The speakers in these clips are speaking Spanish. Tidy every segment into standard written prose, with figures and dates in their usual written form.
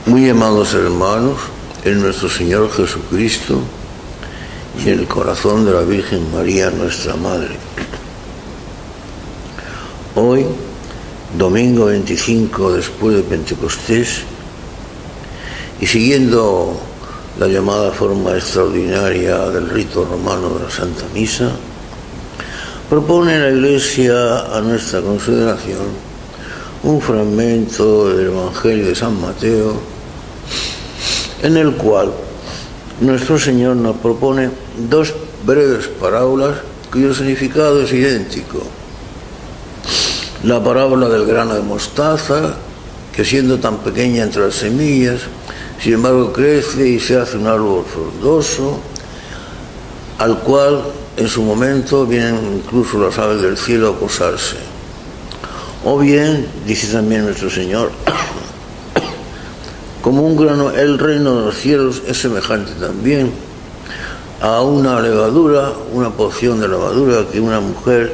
Muy amados hermanos, en nuestro Señor Jesucristo y en el corazón de la Virgen María, nuestra Madre. Hoy, domingo 25 después de Pentecostés, y siguiendo la llamada forma extraordinaria del rito romano de la Santa Misa, propone la Iglesia a nuestra consideración un fragmento del Evangelio de San Mateo, en el cual nuestro Señor nos propone dos breves parábolas cuyo significado es idéntico. La parábola del grano de mostaza, que siendo tan pequeña entre las semillas, sin embargo crece y se hace un árbol frondoso, al cual en su momento vienen incluso las aves del cielo a posarse. O bien, dice también nuestro Señor, como un grano, el reino de los cielos es semejante también a una levadura, una poción de levadura que una mujer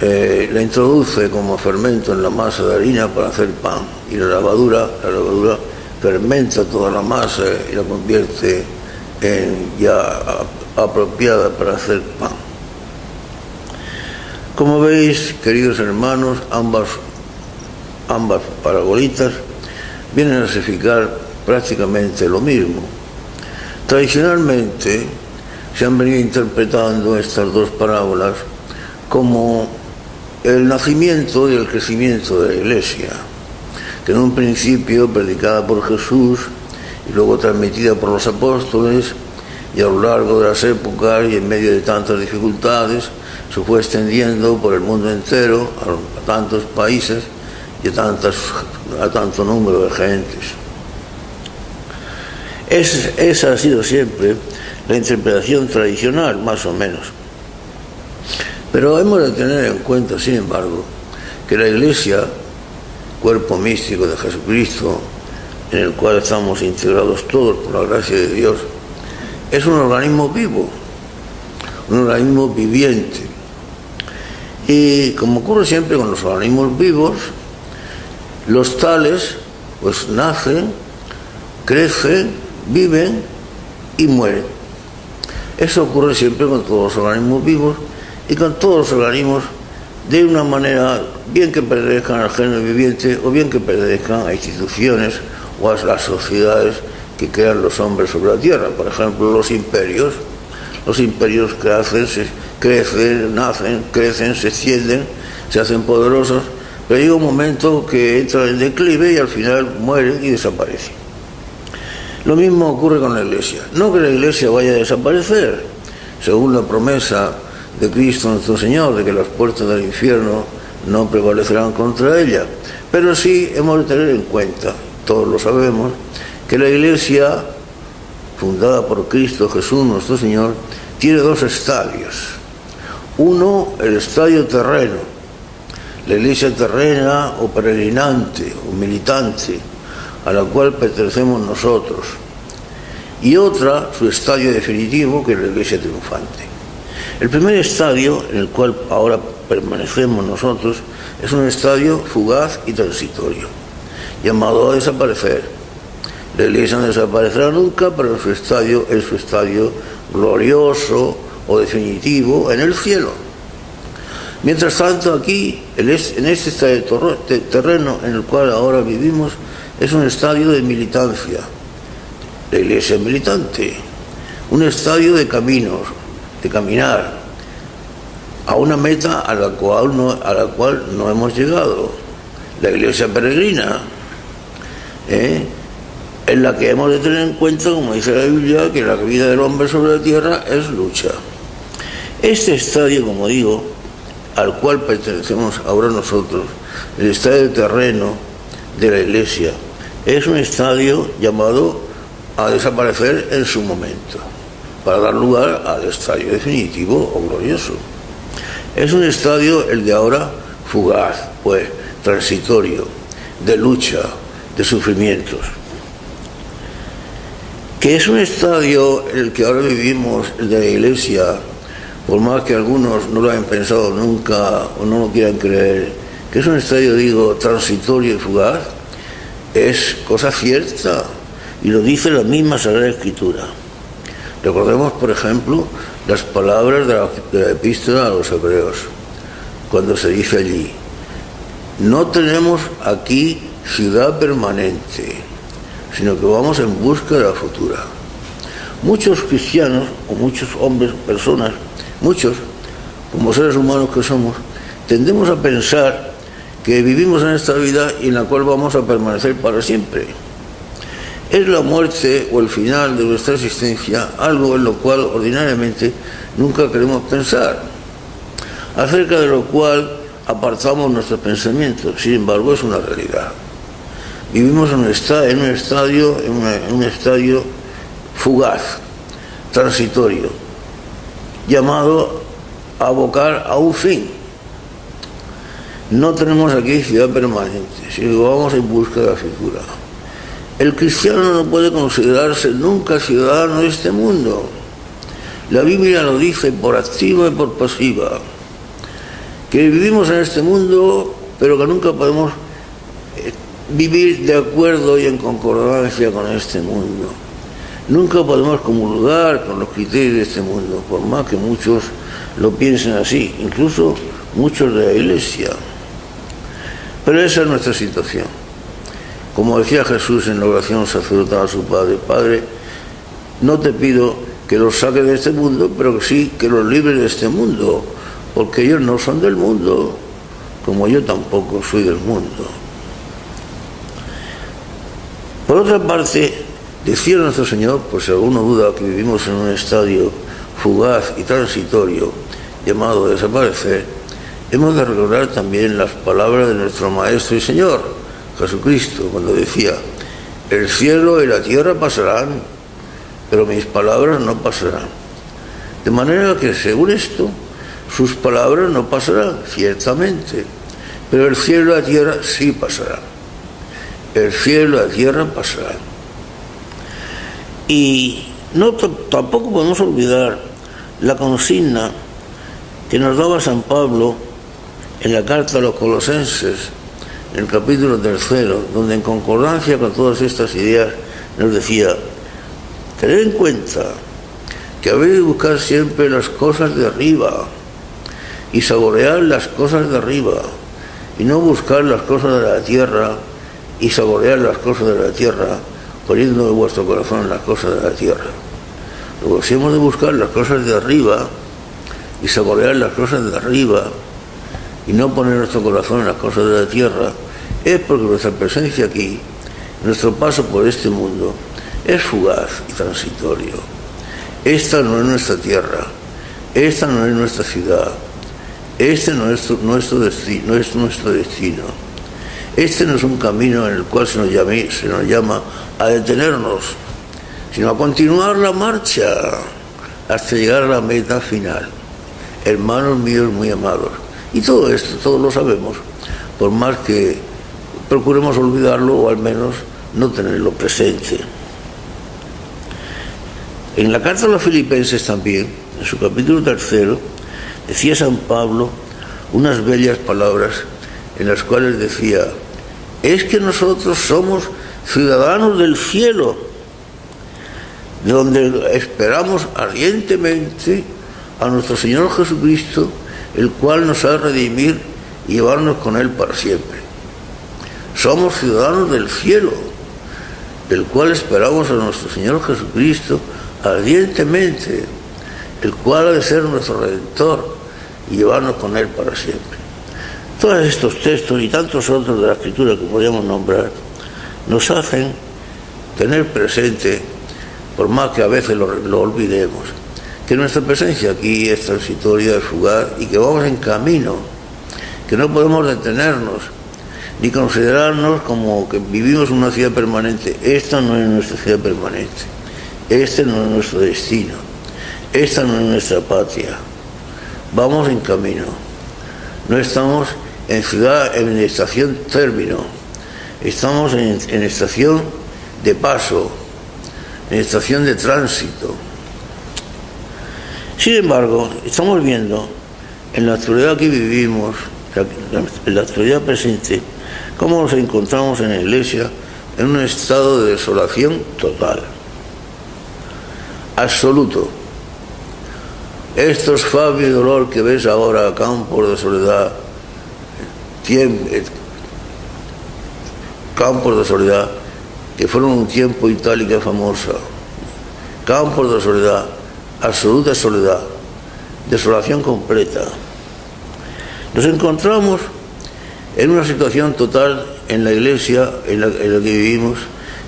la introduce como fermento en la masa de harina para hacer pan. Y la levadura fermenta toda la masa y la convierte en ya apropiada para hacer pan. Como veis, queridos hermanos, ambas parabolitas vienen a significar prácticamente lo mismo. Tradicionalmente se han venido interpretando estas dos parábolas como el nacimiento y el crecimiento de la Iglesia, que en un principio predicada por Jesús y luego transmitida por los apóstoles, y a lo largo de las épocas y en medio de tantas dificultades se fue extendiendo por el mundo entero, a tantos países y a tanto número de gentes. Esa ha sido siempre la interpretación tradicional, más o menos. Pero hemos de tener en cuenta, sin embargo, que la Iglesia, cuerpo místico de Jesucristo, en el cual estamos integrados todos por la gracia de Dios, es un organismo vivo, un organismo viviente. Y como ocurre siempre con los organismos vivos, los tales pues nacen, crecen, viven y mueren. Eso ocurre siempre con todos los organismos vivos y con todos los organismos de una manera, bien que pertenezcan al género viviente o bien que pertenezcan a instituciones o a las sociedades que crean los hombres sobre la tierra. Por ejemplo, los imperios crecen, nacen, crecen, se extienden, se hacen poderosos, pero llega un momento que entran en declive y al final mueren y desaparecen. Lo mismo ocurre con la Iglesia. No que la Iglesia vaya a desaparecer, según la promesa de Cristo nuestro Señor, de que las puertas del infierno no prevalecerán contra ella, pero sí hemos de tener en cuenta, todos lo sabemos, que la Iglesia, fundada por Cristo Jesús nuestro Señor, tiene dos estadios. Uno, el estadio terreno, la Iglesia terrena o peregrinante o militante, a la cual pertenecemos nosotros. Y otra, su estadio definitivo, que es la Iglesia triunfante. El primer estadio, en el cual ahora permanecemos nosotros, es un estadio fugaz y transitorio, llamado a desaparecer. La Iglesia no desaparecerá nunca, pero su estadio es su estadio glorioso o definitivo en el cielo. Mientras tanto, aquí, en este estadio terreno en el cual ahora vivimos, es un estadio de militancia. La Iglesia es militante, un estadio de caminos, de caminar a una meta a la cual no hemos llegado. La Iglesia peregrina, en la que hemos de tener en cuenta, como dice la Biblia, que la vida del hombre sobre la tierra es lucha. Este estadio, como digo, al cual pertenecemos ahora nosotros, el estadio terreno de la Iglesia, es un estadio llamado a desaparecer en su momento, para dar lugar al estadio definitivo o glorioso. Es un estadio, el de ahora, fugaz, pues transitorio, de lucha, de sufrimientos. Que es un estadio en el que ahora vivimos, el de la Iglesia, por más que algunos no lo hayan pensado nunca o no lo quieran creer, que es un estadio, digo, transitorio y fugaz, es cosa cierta y lo dice la misma Sagrada Escritura. Recordemos, por ejemplo, las palabras de la epístola a los hebreos, cuando se dice allí: no tenemos aquí ciudad permanente, sino que vamos en busca de la futura. Muchos cristianos, o muchos hombres, personas, muchos, como seres humanos que somos, tendemos a pensar que vivimos en esta vida y en la cual vamos a permanecer para siempre. Es la muerte o el final de nuestra existencia algo en lo cual ordinariamente nunca queremos pensar, acerca de lo cual apartamos nuestros pensamientos. Sin embargo, es una realidad. Vivimos en un estadio fugaz, transitorio, llamado a abocar a un fin. No tenemos aquí ciudad permanente, sino que vamos en busca de la futura. El cristiano no puede considerarse nunca ciudadano de este mundo. La Biblia lo dice por activa y por pasiva, que vivimos en este mundo, pero que nunca podemos vivir de acuerdo y en concordancia con este mundo. Nunca podemos comulgar con los criterios de este mundo, por más que muchos lo piensen así, incluso muchos de la Iglesia. Pero esa es nuestra situación. Como decía Jesús en la oración sacerdotal a su Padre: Padre, no te pido que los saques de este mundo, pero que sí que los libres de este mundo, porque ellos no son del mundo, como yo tampoco soy del mundo. Por otra parte, decía nuestro Señor, pues si alguno duda que vivimos en un estadio fugaz y transitorio llamado desaparecer, hemos de recordar también las palabras de nuestro Maestro y Señor Jesucristo, cuando decía: el cielo y la tierra pasarán, pero mis palabras no pasarán. De manera que, según esto, sus palabras no pasarán, ciertamente, pero el cielo y la tierra sí pasarán. El cielo y la tierra pasarán. Y tampoco podemos olvidar la consigna que nos daba San Pablo en la carta a los Colosenses, en el capítulo 3, donde en concordancia con todas estas ideas nos decía: tened en cuenta que habéis de buscar siempre las cosas de arriba y saborear las cosas de arriba, y no buscar las cosas de la tierra y saborear las cosas de la tierra, poniendo en vuestro corazón las cosas de la tierra. Luego, si hemos de buscar las cosas de arriba y saborear las cosas de arriba y no poner nuestro corazón en las cosas de la tierra, es porque nuestra presencia aquí, nuestro paso por este mundo, es fugaz y transitorio. Esta no es nuestra tierra, esta no es nuestra ciudad, este no es nuestro destino. Este no es un camino en el cual se nos llama a detenernos, sino a continuar la marcha hasta llegar a la meta final. Hermanos míos muy amados. Y todo esto, todos lo sabemos, por más que procuremos olvidarlo o al menos no tenerlo presente. En la carta a los Filipenses también, en su capítulo 3, decía San Pablo unas bellas palabras en las cuales decía: es que nosotros somos ciudadanos del cielo, donde esperamos ardientemente a nuestro Señor Jesucristo, el cual nos ha de redimir y llevarnos con Él para siempre. Somos ciudadanos del cielo, del cual esperamos a nuestro Señor Jesucristo ardientemente, el cual ha de ser nuestro Redentor y llevarnos con Él para siempre. Todos estos textos y tantos otros de la Escritura que podríamos nombrar nos hacen tener presente, por más que a veces lo olvidemos, que nuestra presencia aquí es transitoria, es fugaz, y que vamos en camino, que no podemos detenernos ni considerarnos como que vivimos en una ciudad permanente. Esta no es nuestra ciudad permanente, este no es nuestro destino, esta no es nuestra patria. Vamos en camino, no estamos en estación término, estamos en estación de paso, en estación de tránsito. Sin embargo, estamos viendo en la actualidad que vivimos, en la actualidad presente, cómo nos encontramos en la Iglesia en un estado de desolación total, absoluto. Estos Fabio y Dolor que ves ahora, Campos de Soledad, Campos de Soledad, que fueron un tiempo itálica famosa, Campos de Soledad, absoluta soledad, desolación completa. Nos encontramos en una situación total en la Iglesia en la que vivimos,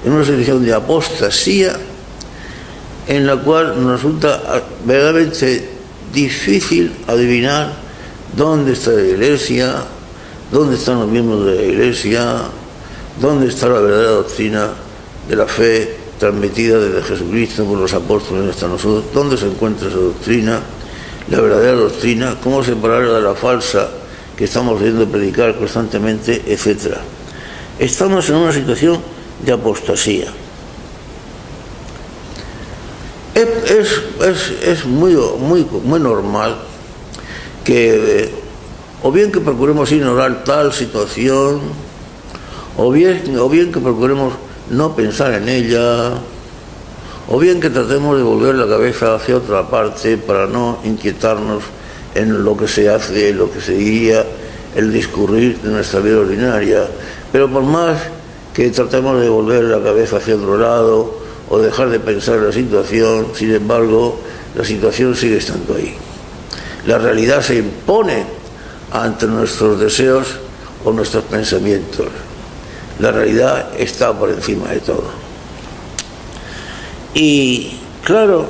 en una situación de apostasía en la cual nos resulta verdaderamente difícil adivinar dónde está la Iglesia, dónde están los miembros de la Iglesia, dónde está la verdadera doctrina de la fe transmitida desde Jesucristo por los apóstoles hasta nosotros, dónde se encuentra esa doctrina, la verdadera doctrina, cómo separarla de la falsa que estamos viendo predicar constantemente, etc. Estamos en una situación de apostasía. Es muy normal que o bien que procuremos ignorar tal situación, o bien que procuremos no pensar en ella, o bien que tratemos de volver la cabeza hacia otra parte para no inquietarnos en lo que se hace, lo que se diría, el discurrir de nuestra vida ordinaria. Pero por más que tratemos de volver la cabeza hacia otro lado o dejar de pensar en la situación, sin embargo, la situación sigue estando ahí. La realidad se impone ante nuestros deseos o nuestros pensamientos. La realidad está por encima de todo. Y claro,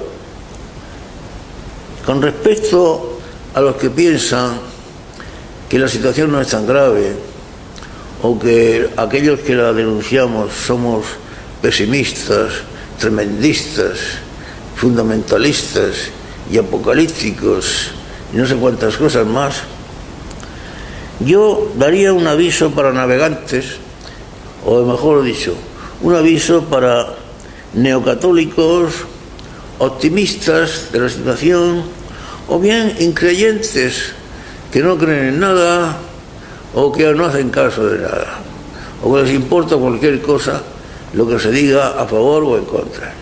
con respecto a los que piensan que la situación no es tan grave, o que aquellos que la denunciamos somos pesimistas, tremendistas, fundamentalistas y apocalípticos, y no sé cuántas cosas más, yo daría un aviso para navegantes, o mejor dicho, un aviso para neocatólicos, optimistas de la situación, o bien increyentes que no creen en nada, o que no hacen caso de nada, o que les importa cualquier cosa, lo que se diga a favor o en contra.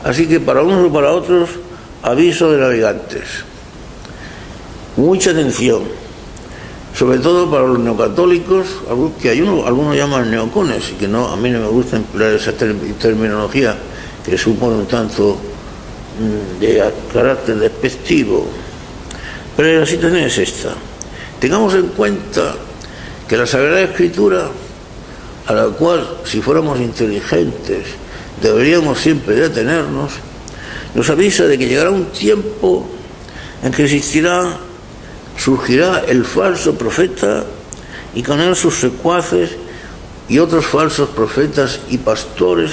Así que para unos o para otros, aviso de navegantes. Mucha atención, sobre todo para los neocatólicos, que algunos llaman neocones, y que no, a mí no me gusta emplear esa terminología que supone un tanto de carácter despectivo. Pero la situación es esta. Tengamos en cuenta que la Sagrada Escritura, a la cual, si fuéramos inteligentes, deberíamos siempre de atenernos, nos avisa de que llegará un tiempo en que surgirá el falso profeta y con él sus secuaces y otros falsos profetas y pastores,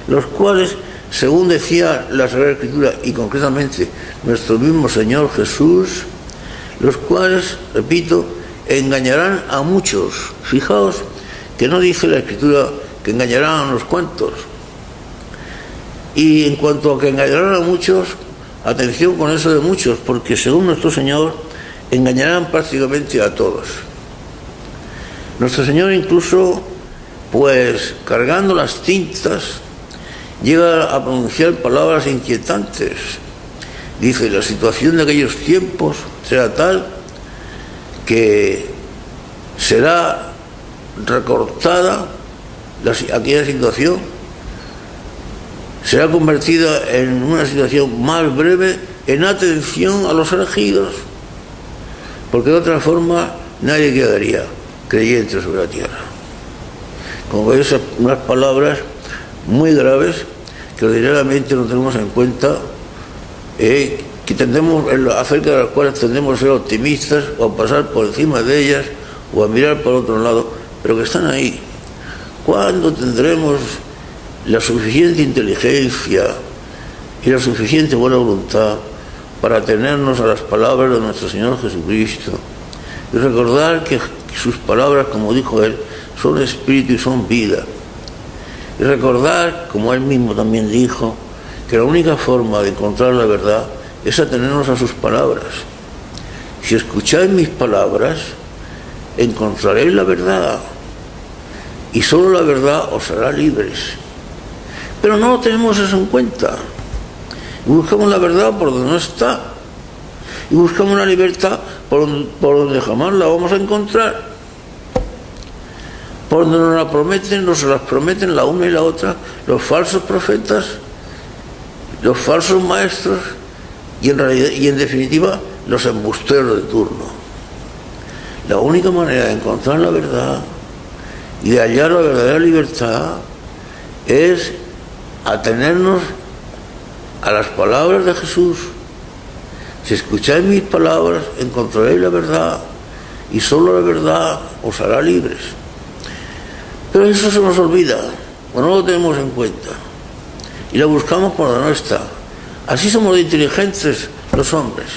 los cuales, según decía la Sagrada Escritura y concretamente nuestro mismo Señor Jesús, los cuales, repito, engañarán a muchos. Fijaos que no dice la Escritura que engañarán a unos cuantos. Y en cuanto a que engañarán a muchos, atención con eso de muchos, porque según nuestro Señor, engañarán prácticamente a todos. Nuestro Señor incluso, pues, cargando las tintas, llega a pronunciar palabras inquietantes. Dice, la situación de aquellos tiempos será tal que será recortada aquella situación, será convertida en una situación más breve en atención a los elegidos, porque de otra forma nadie quedaría creyente sobre la tierra. Como veis, son unas palabras muy graves que ordinariamente no tenemos en cuenta, acerca de las cuales tendemos a ser optimistas o a pasar por encima de ellas o a mirar por otro lado, pero que están ahí. ¿Cuándo tendremos la suficiente inteligencia y la suficiente buena voluntad para atenernos a las palabras de nuestro Señor Jesucristo y recordar que sus palabras, como dijo Él, son espíritu y son vida? Y recordar, como Él mismo también dijo, que la única forma de encontrar la verdad es atenernos a sus palabras. Si escucháis mis palabras, encontraréis la verdad y solo la verdad os hará libres. Pero no tenemos eso en cuenta. Buscamos la verdad por donde no está. Y buscamos la libertad por donde jamás la vamos a encontrar. Por donde nos la prometen, nos las prometen la una y la otra, los falsos profetas, los falsos maestros y en definitiva los embusteros de turno. La única manera de encontrar la verdad y de hallar la verdadera libertad es atenernos a las palabras de Jesús. Si escucháis mis palabras, encontraréis la verdad, y solo la verdad os hará libres. Pero eso se nos olvida, o no lo tenemos en cuenta, y la buscamos por donde no está. Así somos de inteligentes los hombres.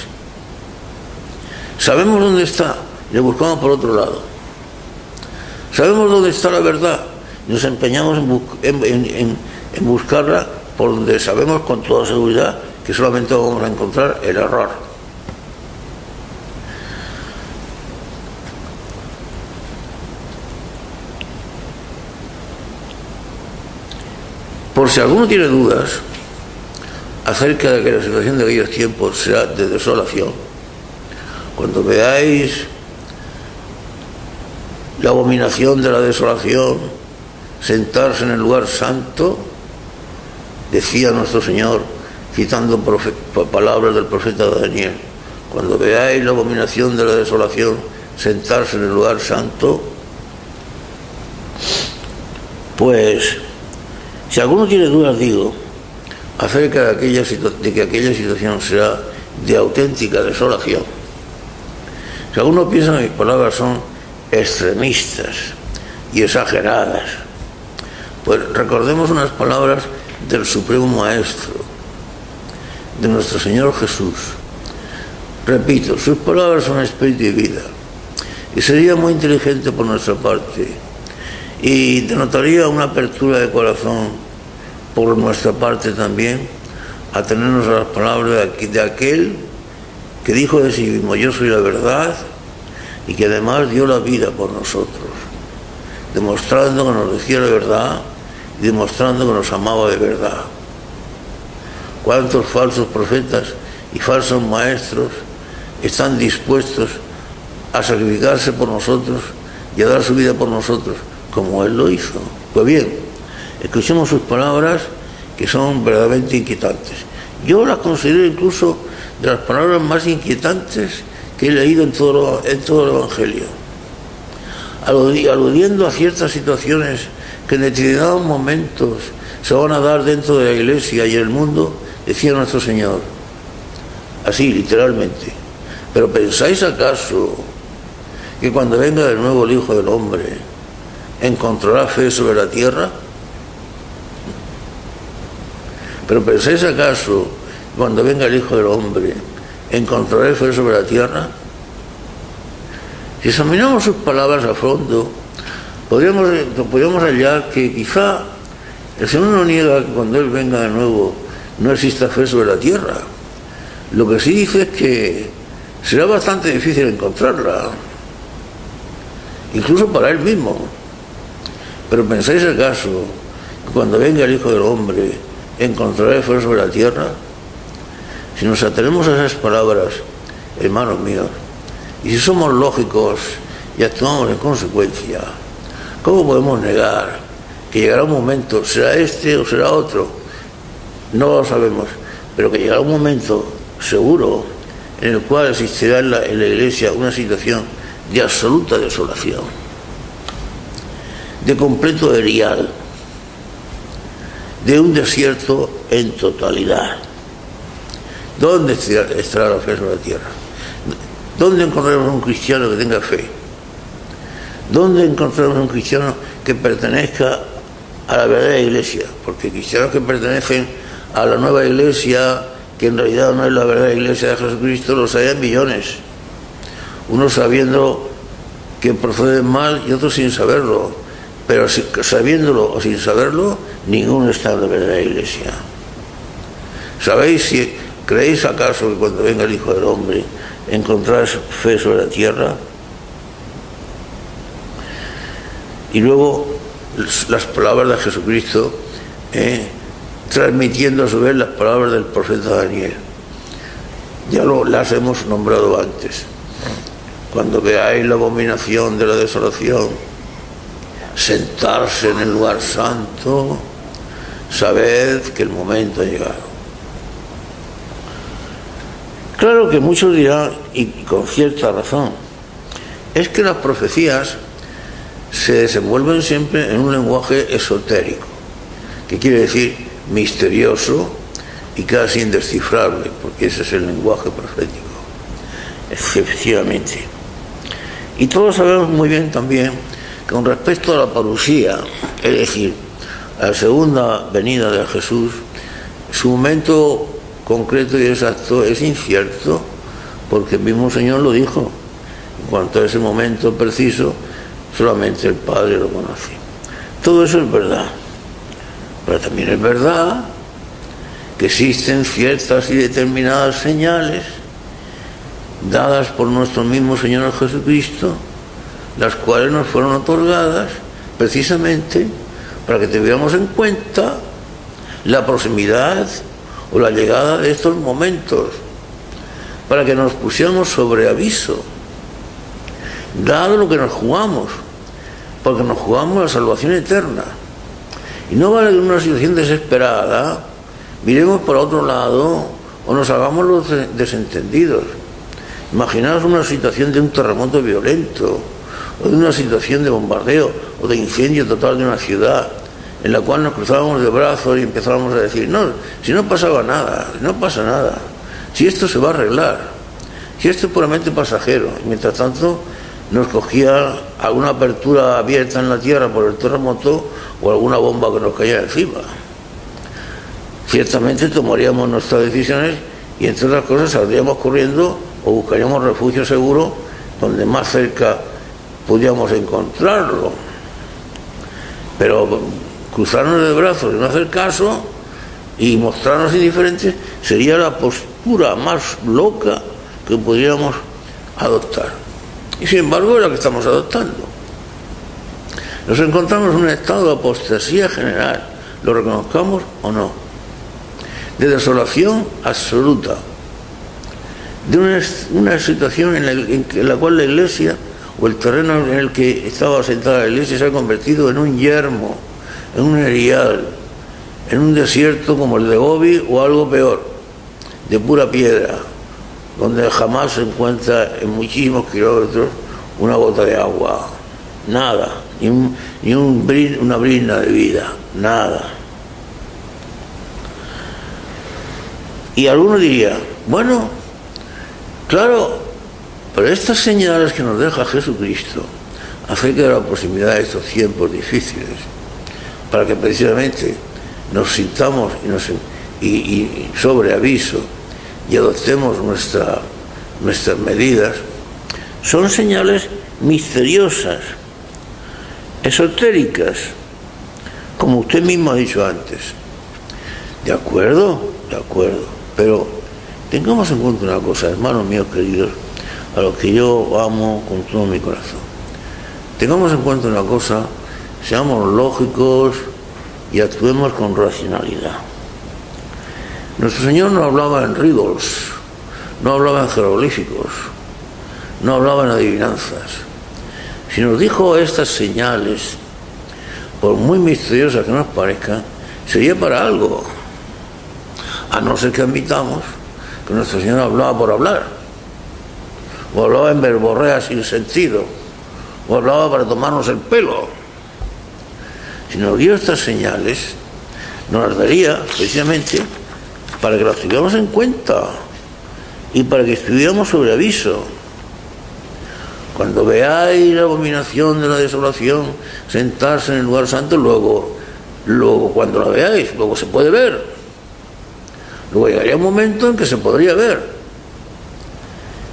Sabemos dónde está, y la buscamos por otro lado. Sabemos dónde está la verdad, y nos empeñamos en buscarla por donde sabemos con toda seguridad que solamente vamos a encontrar el error. Por si alguno tiene dudas acerca de que la situación de aquellos tiempos será de desolación, cuando veáis la abominación de la desolación sentarse en el lugar santo, decía nuestro Señor, citando palabras del profeta Daniel, cuando veáis la abominación de la desolación sentarse en el lugar santo, pues si alguno tiene dudas, digo, acerca de que aquella situación será de auténtica desolación, si alguno piensa que mis palabras son extremistas y exageradas, pues recordemos unas palabras del Supremo Maestro, de nuestro Señor Jesús. Repito, sus palabras son espíritu y vida, y sería muy inteligente por nuestra parte, y denotaría una apertura de corazón por nuestra parte también, atenernos a las palabras de aquel que dijo de sí mismo: yo soy la verdad, y que además dio la vida por nosotros, demostrando que nos decía la verdad y demostrando que nos amaba de verdad. ¿Cuántos falsos profetas y falsos maestros están dispuestos a sacrificarse por nosotros y a dar su vida por nosotros, como Él lo hizo? Pues bien, escuchemos sus palabras, que son verdaderamente inquietantes. Yo las considero incluso de las palabras más inquietantes que he leído en todo el Evangelio, aludiendo a ciertas situaciones que en determinados momentos se van a dar dentro de la Iglesia y en el mundo, decía nuestro Señor, así literalmente: ¿pero pensáis acaso que cuando venga de nuevo el Hijo del Hombre encontrará fe sobre la tierra? ¿Pero pensáis acaso que cuando venga el Hijo del Hombre encontrará fe sobre la tierra? Si examinamos sus palabras a fondo, podríamos hallar que quizá el Señor no niega que cuando Él venga de nuevo no exista fe sobre la tierra. Lo que sí dice es que será bastante difícil encontrarla, incluso para Él mismo. ¿Pero pensáis acaso que cuando venga el Hijo del Hombre encontrará fe sobre la tierra? Si nos atenemos a esas palabras, hermanos míos, y si somos lógicos y actuamos en consecuencia, ¿cómo podemos negar que llegará un momento, será este o será otro? No lo sabemos, pero que llegará un momento seguro en el cual existirá en la Iglesia una situación de absoluta desolación, de completo erial, de un desierto en totalidad. ¿Dónde estará la fe sobre la tierra? ¿Dónde encontraremos un cristiano que tenga fe? ¿Dónde encontraremos un cristiano que pertenezca a la verdadera Iglesia? Porque cristianos que pertenecen a la nueva Iglesia, que en realidad no es la verdadera Iglesia de Jesucristo, los hay en millones. Unos sabiendo que proceden mal y otros sin saberlo. Pero sabiéndolo o sin saberlo, ninguno está en la verdadera Iglesia. ¿Creéis acaso que cuando venga el Hijo del Hombre encontrarás fe sobre la tierra? Y luego las palabras de Jesucristo, transmitiendo a su vez las palabras del profeta Daniel. Ya las hemos nombrado antes. Cuando veáis la abominación de la desolación sentarse en el lugar santo, sabed que el momento ha llegado. Claro que muchos dirán, y con cierta razón, es que las profecías se desenvuelven siempre en un lenguaje esotérico, que quiere decir misterioso y casi indescifrable, porque ese es el lenguaje profético, efectivamente. Y todos sabemos muy bien también que con respecto a la parusía, es decir, a la segunda venida de Jesús, su momento concreto y exacto es incierto, porque el mismo Señor lo dijo. En cuanto a ese momento preciso, solamente el Padre lo conoce. Todo eso es verdad, pero también es verdad que existen ciertas y determinadas señales dadas por nuestro mismo Señor Jesucristo, las cuales nos fueron otorgadas precisamente para que tuviéramos en cuenta la proximidad o la llegada de estos momentos, para que nos pusiéramos sobre aviso, dado lo que nos jugamos, porque nos jugamos la salvación eterna. Y no vale que en una situación desesperada miremos por otro lado o nos hagamos los desentendidos. Imaginaos una situación de un terremoto violento, o de una situación de bombardeo o de incendio total de una ciudad, en la cual nos cruzábamos de brazos y empezábamos a decir, no, si no pasaba nada, no pasa nada, si esto se va a arreglar, si esto es puramente pasajero. Y mientras tanto nos cogía alguna apertura abierta en la tierra por el terremoto o alguna bomba que nos caía encima. Ciertamente tomaríamos nuestras decisiones y entre otras cosas saldríamos corriendo o buscaríamos refugio seguro donde más cerca podíamos encontrarlo. Pero cruzarnos de brazos y no hacer caso y mostrarnos indiferentes sería la postura más loca que podríamos adoptar. Y sin embargo es la que estamos adoptando. Nos encontramos en un estado de apostasía general, lo reconozcamos o no, de desolación absoluta, de una situación en la cual la Iglesia o el terreno en el que estaba asentada la Iglesia se ha convertido en un yermo, en un erial, en un desierto como el de Gobi o algo peor, de pura piedra, donde jamás se encuentra en muchísimos kilómetros una gota de agua, nada, ni una brizna de vida, nada. Y alguno diría, bueno, claro, pero estas señales que nos deja Jesucristo acerca de la proximidad de estos tiempos difíciles, para que precisamente nos sintamos y sobre aviso y adoptemos nuestras medidas, son señales misteriosas, esotéricas, como usted mismo ha dicho antes. ¿De acuerdo? De acuerdo. Pero tengamos en cuenta una cosa, hermanos míos queridos, a los que yo amo con todo mi corazón. Tengamos en cuenta una cosa, seamos lógicos y actuemos con racionalidad. Nuestro Señor no hablaba en riddles, no hablaba en jeroglíficos, no hablaba en adivinanzas. Si nos dijo estas señales, por muy misteriosas que nos parezcan, sería para algo, a no ser que admitamos que nuestro Señor hablaba por hablar, o hablaba en verborrea sin sentido, o hablaba para tomarnos el pelo. Si nos dio estas señales, nos las daría precisamente para que las tuviéramos en cuenta y para que estuviéramos sobre aviso. Cuando veáis la abominación de la desolación sentarse en el lugar santo, luego cuando la veáis, luego se puede ver. Luego llegaría un momento en que se podría ver.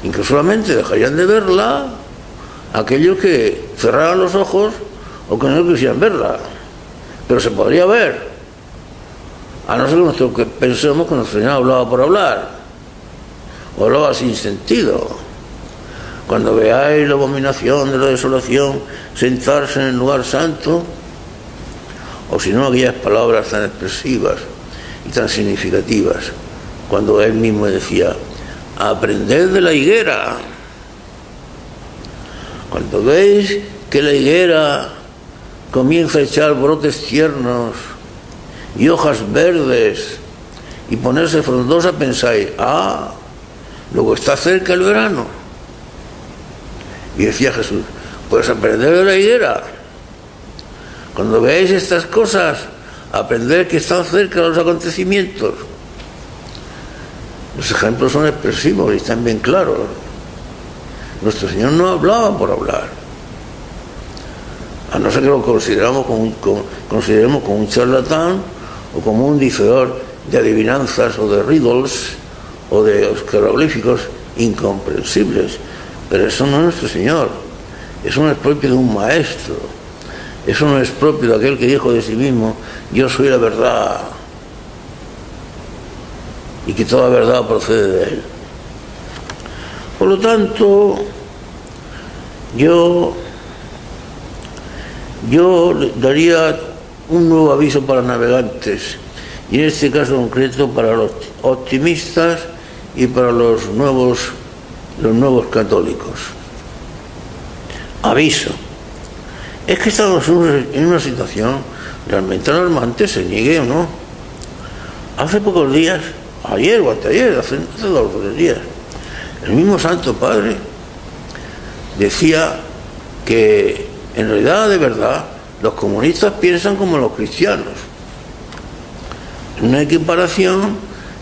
Incluso solamente dejarían de verla aquellos que cerraran los ojos o que no quisieran verla. Pero se podría ver, a no ser que pensemos que nuestro Señor hablaba por hablar, o hablaba sin sentido. Cuando veáis la abominación de la desolación sentarse en el lugar santo, o si no aquellas palabras tan expresivas y tan significativas, cuando él mismo decía, aprended de la higuera. Cuando veis que la higuera comienza a echar brotes tiernos y hojas verdes y ponerse frondosa, pensáis, luego está cerca el verano. Y decía Jesús, pues aprended de la higuera. Cuando veáis estas cosas, aprended que están cerca los acontecimientos. Los ejemplos son expresivos y están bien claros. Nuestro Señor no hablaba por hablar, a no ser que lo consideremos como un charlatán o como un dicedor de adivinanzas o de riddles o de jeroglíficos incomprensibles. Pero eso no es nuestro Señor. Eso no es propio de un maestro. Eso no es propio de aquel que dijo de sí mismo, yo soy la verdad, y que toda verdad procede de él. Por lo tanto, yo daría un nuevo aviso para navegantes, y en este caso concreto para los optimistas y para los nuevos católicos. Aviso. Es que estamos en una situación realmente alarmante, se niegue o no. Hace pocos días, ayer o anteayer, hace 2 o 3 días, el mismo Santo Padre decía que en realidad, de verdad, los comunistas piensan como los cristianos. Una equiparación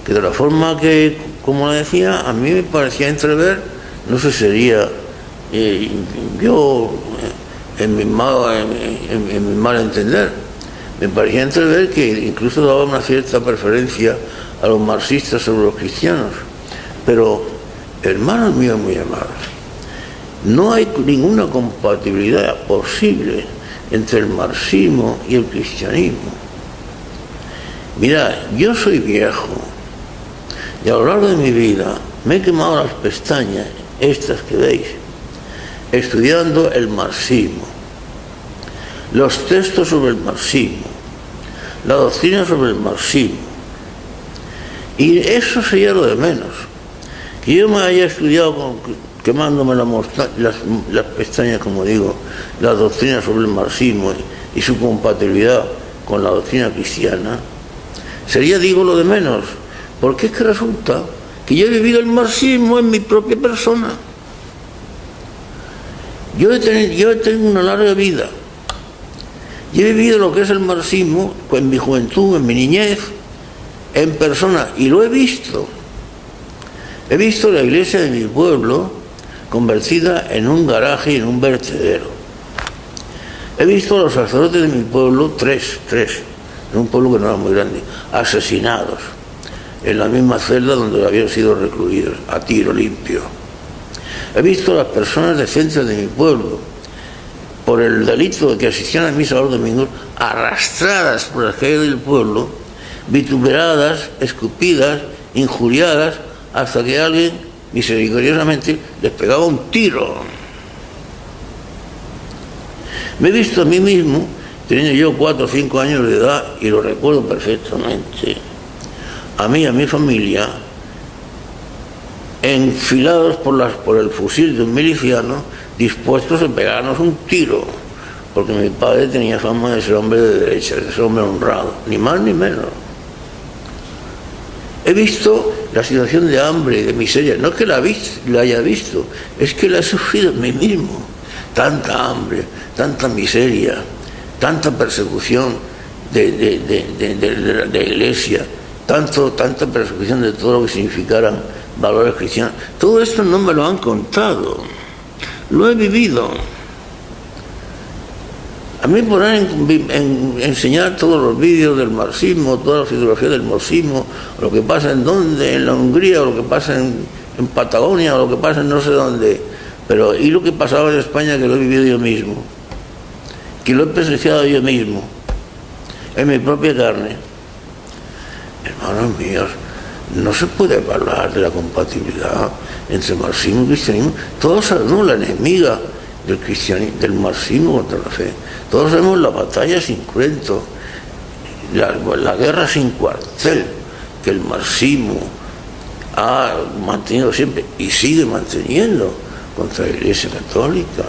que de la forma que, como le decía, a mí me parecía entrever, no sé, sería yo en mi mal entender, me parecía entrever que incluso daba una cierta preferencia a los marxistas sobre los cristianos. Pero, hermanos míos muy amados, no hay ninguna compatibilidad posible entre el marxismo y el cristianismo. Mirad, yo soy viejo y a lo largo de mi vida me he quemado las pestañas, estas que veis, estudiando el marxismo, los textos sobre el marxismo, la doctrina sobre el marxismo. Y eso sería lo de menos. Que yo me haya estudiado quemándome las pestañas, como digo, la doctrina sobre el marxismo y su compatibilidad con la doctrina cristiana, sería, digo, lo de menos. Porque es que resulta que yo he vivido el marxismo en mi propia persona. Yo tengo una larga vida. Yo he vivido lo que es el marxismo en mi juventud, en mi niñez, en persona, y lo he visto. He visto la iglesia de mi pueblo convertida en un garaje y en un vertedero. He visto a los sacerdotes de mi pueblo, tres, en un pueblo que no era muy grande, asesinados en la misma celda donde habían sido recluidos, a tiro limpio. He visto a las personas decentes de mi pueblo, por el delito de que asistían a misa los domingos, arrastradas por las calles del pueblo, vituperadas, escupidas, injuriadas, hasta que alguien misericordiosamente les pegaba un tiro. Me he visto a mí mismo, teniendo yo 4 o 5 años de edad, y lo recuerdo perfectamente, a mí y a mi familia, enfilados por el fusil de un miliciano, dispuestos a pegarnos un tiro, porque mi padre tenía fama de ser hombre de derecha, de ser hombre honrado, ni más ni menos. He visto la situación de hambre y de miseria, no es que la haya visto, es que la he sufrido en mí mismo. Tanta hambre, tanta miseria, tanta persecución de la iglesia, tanta persecución de todo lo que significaran valores cristianos. Todo esto no me lo han contado, lo he vivido. A mí poner enseñar todos los vídeos del marxismo, toda la fotografía del marxismo, lo que pasa en la Hungría, o lo que pasa en Patagonia, o lo que pasa en no sé dónde, pero ¿y lo que pasaba en España, que lo he vivido yo mismo, que lo he presenciado yo mismo, en mi propia carne? Hermanos míos, no se puede hablar de la compatibilidad entre marxismo y cristianismo. Todos sabemos la enemiga del marxismo contra la fe. Todos sabemos la batalla sin cuento la guerra sin cuartel que el marxismo ha mantenido siempre y sigue manteniendo contra la Iglesia Católica.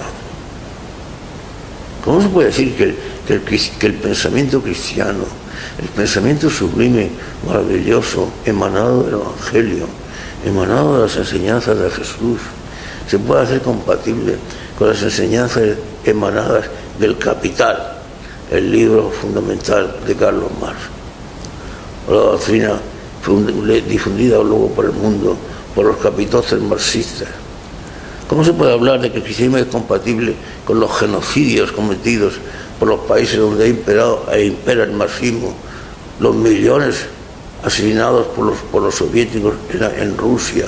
¿Cómo se puede decir que el pensamiento cristiano, el pensamiento sublime, maravilloso, emanado del Evangelio, emanado de las enseñanzas de Jesús, se puede hacer compatible con las enseñanzas emanadas del Capital, el libro fundamental de Carlos Marx, o la doctrina difundida luego por el mundo por los capitostes marxistas? ¿Cómo se puede hablar de que el cristianismo es compatible con los genocidios cometidos por los países donde impera el marxismo, los millones asesinados por los soviéticos en Rusia,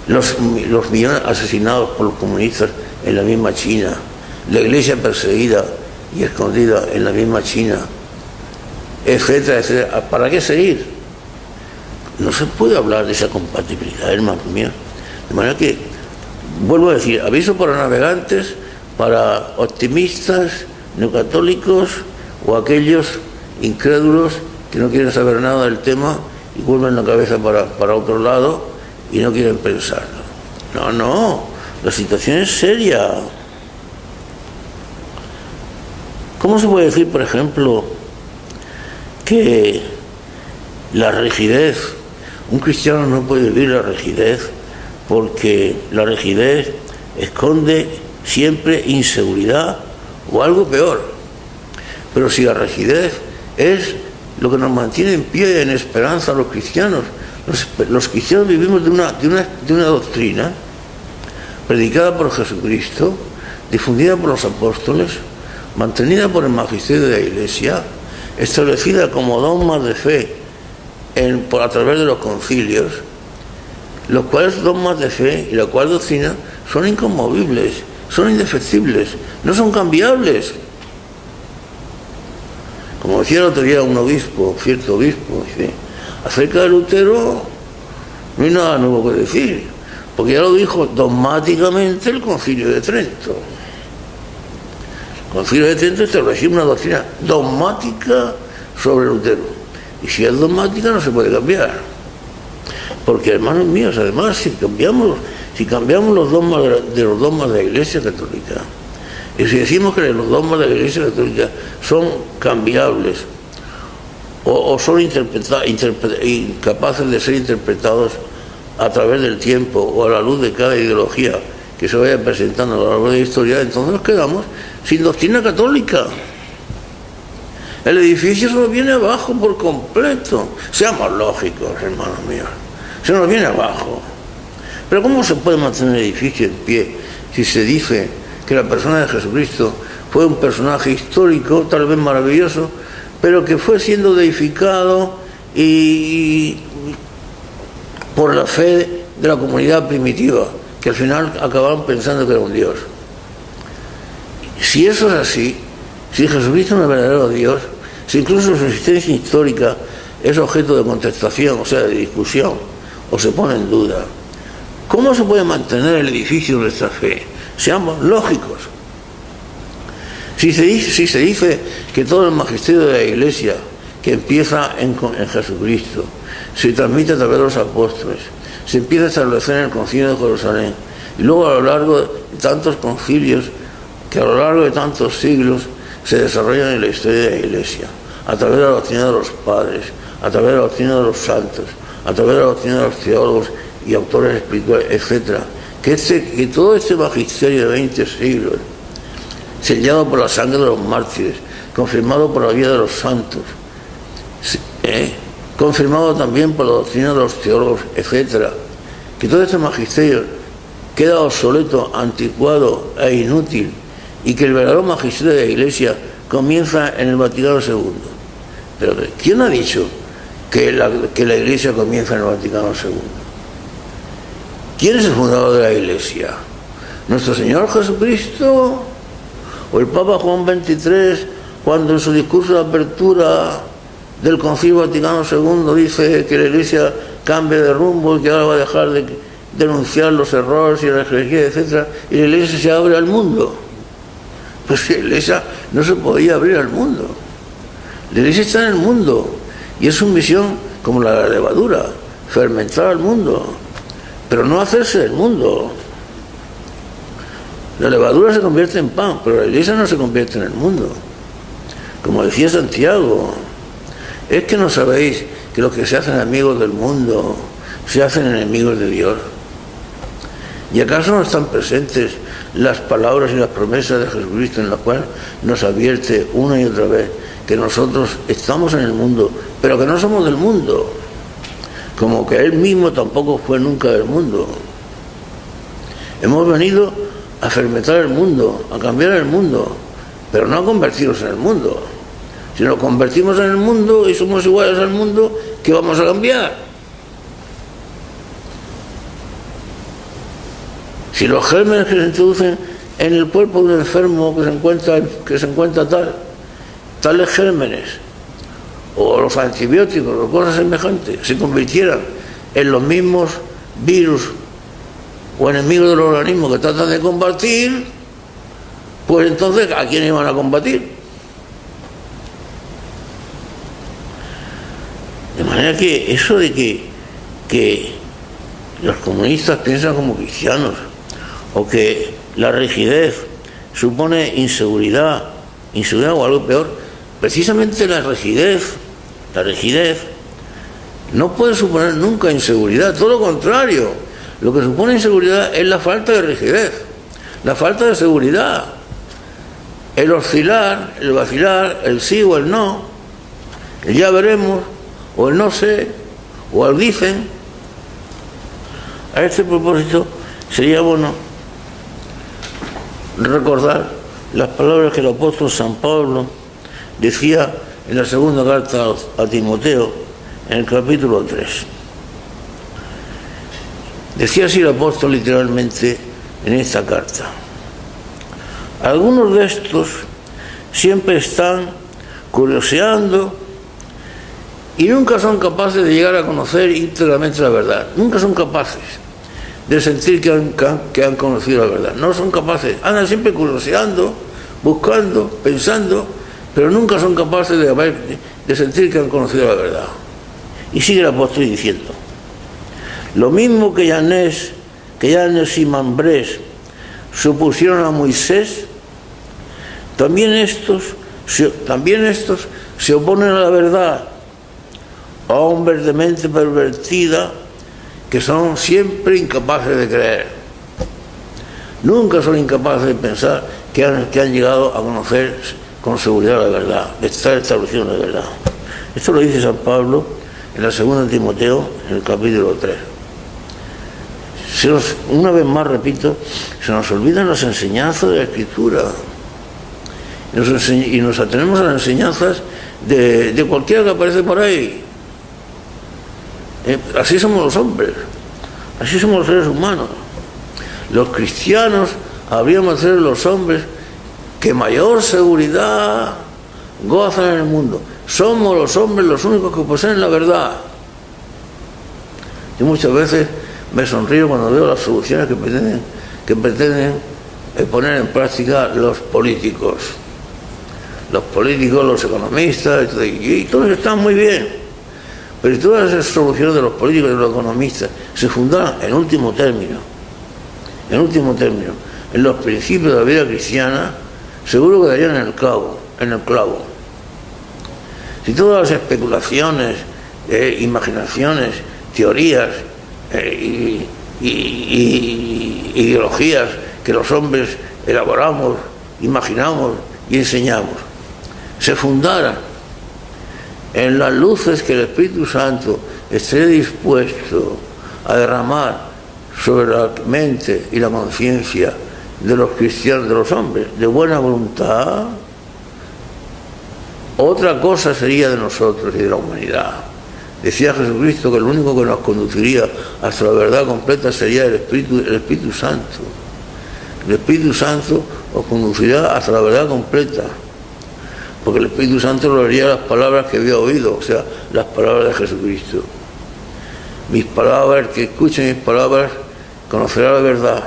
los millones asesinados por los comunistas en la misma China, la iglesia perseguida y escondida en la misma China, etcétera, etcétera? ¿Para qué seguir? No se puede hablar de esa compatibilidad, hermanos míos. De manera que, vuelvo a decir, aviso para navegantes, para optimistas, neocatólicos o aquellos incrédulos que no quieren saber nada del tema y vuelven la cabeza para otro lado y no quieren pensarlo. No, la situación es seria. ¿Cómo se puede decir, por ejemplo, que la rigidez, un cristiano no puede vivir la rigidez porque la rigidez esconde siempre inseguridad o algo peor? Pero si la rigidez es lo que nos mantiene en pie en esperanza a los cristianos, los cristianos vivimos de una doctrina predicada por Jesucristo, difundida por los apóstoles, mantenida por el magisterio de la Iglesia, establecida como dogmas de fe a través de los concilios, los cuales dogmas de fe y la cual doctrina son inconmovibles, son indefectibles, no son cambiables. Como decía el otro día un obispo, cierto obispo, dice, acerca de Lutero no hay nada nuevo que decir, porque ya lo dijo dogmáticamente el Concilio de Trento. El Concilio de Trento estableció una doctrina dogmática sobre Lutero. Y si es dogmática no se puede cambiar. Porque, hermanos míos, además, si cambiamos los dogmas de los dogmas de la Iglesia Católica, y si decimos que los dogmas de la Iglesia Católica son cambiables o son incapaces de ser interpretados a través del tiempo o a la luz de cada ideología que se vaya presentando a lo largo de la historia, entonces nos quedamos sin doctrina católica. El edificio se nos viene abajo por completo. Seamos lógicos, hermanos míos. Se nos viene abajo. Pero ¿cómo se puede mantener el edificio en pie si se dice que la persona de Jesucristo fue un personaje histórico, tal vez maravilloso, pero que fue siendo deificado y por la fe de la comunidad primitiva, que al final acabaron pensando que era un Dios? Si eso es así, si Jesucristo no es verdadero Dios, si incluso su existencia histórica es objeto de contestación, o sea, de discusión, o se pone en duda, ¿cómo se puede mantener el edificio de nuestra fe? Seamos lógicos. Si se dice que todo el magisterio de la Iglesia, que empieza en Jesucristo, se transmite a través de los apóstoles, se empieza a establecer en el Concilio de Jerusalén, y luego a lo largo de tantos concilios, que a lo largo de tantos siglos se desarrollan en la historia de la Iglesia, a través de la doctrina de los padres, a través de la doctrina de los santos, a través de la doctrina de los teólogos y autores espirituales, etc., que todo este magisterio de 20 siglos, sellado por la sangre de los mártires, confirmado por la vida de los santos, confirmado también por la doctrina de los teólogos, etc., que todo este magisterio queda obsoleto, anticuado e inútil, y que el verdadero magisterio de la Iglesia comienza en el Vaticano II. Pero ¿quién ha dicho que la Iglesia comienza en el Vaticano II? ¿Quién es el fundador de la Iglesia? ¿Nuestro Señor Jesucristo? ¿O el Papa Juan XXIII, cuando en su discurso de apertura del Concilio Vaticano II dice que la Iglesia cambie de rumbo y que ahora va a dejar de denunciar los errores y la herejía, etc., y la Iglesia se abre al mundo? Pues la Iglesia no se podía abrir al mundo. La Iglesia está en el mundo y es su misión como la levadura, fermentar al mundo, pero no hacerse del mundo. La levadura se convierte en pan, pero la Iglesia no se convierte en el mundo. Como decía Santiago, es que no sabéis que los que se hacen amigos del mundo se hacen enemigos de Dios. ¿Y acaso no están presentes las palabras y las promesas de Jesucristo en las cuales nos advierte una y otra vez que nosotros estamos en el mundo, pero que no somos del mundo? Como que Él mismo tampoco fue nunca del mundo. Hemos venido a fermentar el mundo, a cambiar el mundo, pero no a convertirnos en el mundo. Si nos convertimos en el mundo y somos iguales al mundo, ¿qué vamos a cambiar? Si los gérmenes que se introducen en el cuerpo de un enfermo que se encuentra tales gérmenes, o los antibióticos o cosas semejantes, se convirtieran en los mismos virus o enemigos del organismo que tratan de combatir, pues entonces ¿a quién iban a combatir? De manera que eso de que los comunistas piensan como cristianos, o que la rigidez supone inseguridad o algo peor, precisamente la rigidez no puede suponer nunca inseguridad, todo lo contrario. Lo que supone inseguridad es la falta de rigidez, la falta de seguridad, el oscilar, el vacilar, el sí o el no, el ya veremos, o el no sé, o el dicen. A este propósito sería bueno recordar las palabras que el apóstol San Pablo decía en la segunda carta a Timoteo, en el capítulo 3. Decía así el apóstol literalmente en esta carta: algunos de estos siempre están curioseando y nunca son capaces de llegar a conocer íntegramente la verdad. Nunca son capaces de sentir que han conocido la verdad. No son capaces. Andan siempre curioseando, buscando, pensando, pero nunca son capaces de sentir que han conocido la verdad. Y sigue el apóstol diciendo: lo mismo que Yanes y Mambrés supusieron a Moisés, también estos se oponen a la verdad, a hombres de mente pervertida que son siempre incapaces de creer. Nunca son incapaces de pensar que han llegado a conocer con seguridad la verdad, de estar estableciendo la verdad. Esto lo dice San Pablo en la segunda de Timoteo, en el capítulo 3. Una vez más, repito, se nos olvidan las enseñanzas de la Escritura y nos atenemos a las enseñanzas de cualquiera que aparece por ahí. Así somos los hombres, así somos los seres humanos. Los cristianos habríamos de ser los hombres que mayor seguridad gozan en el mundo. Somos los hombres los únicos que poseen la verdad. Yo muchas veces me sonrío cuando veo las soluciones que pretenden poner en práctica los políticos. Los políticos, los economistas, y todos están muy bien. Pero todas esas soluciones de los políticos y de los economistas se fundaran en último término, en los principios de la vida cristiana, seguro que darían en el clavo. Si todas las especulaciones, imaginaciones, teorías y ideologías que los hombres elaboramos, imaginamos y enseñamos se fundaran en las luces que el Espíritu Santo esté dispuesto a derramar sobre la mente y la conciencia de los cristianos, de los hombres, de buena voluntad, otra cosa sería de nosotros y de la humanidad. Decía Jesucristo que lo único que nos conduciría hasta la verdad completa sería el Espíritu Santo. El Espíritu Santo os conducirá hasta la verdad completa, porque el Espíritu Santo lo haría las palabras que había oído, o sea, las palabras de Jesucristo. Mis palabras, que escuchen mis palabras, conocerá la verdad,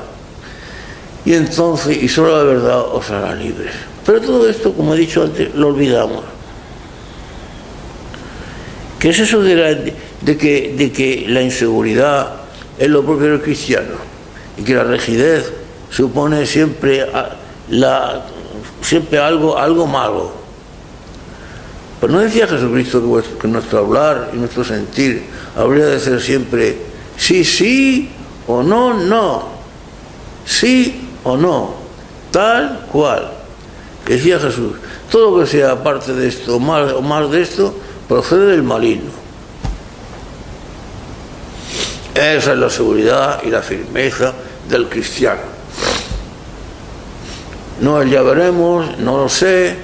y entonces, y solo la verdad os hará libres. Pero todo esto, como he dicho antes, lo olvidamos. ¿Qué es eso de que la inseguridad es lo propio del cristiano y que la rigidez supone siempre algo malo? Pues no decía Jesucristo que nuestro hablar y nuestro sentir habría de ser siempre sí, sí, o no, no, sí o no, tal cual. Decía Jesús, todo lo que sea aparte de esto o más de esto procede del maligno. Esa es la seguridad y la firmeza del cristiano. No el ya veremos, no lo sé,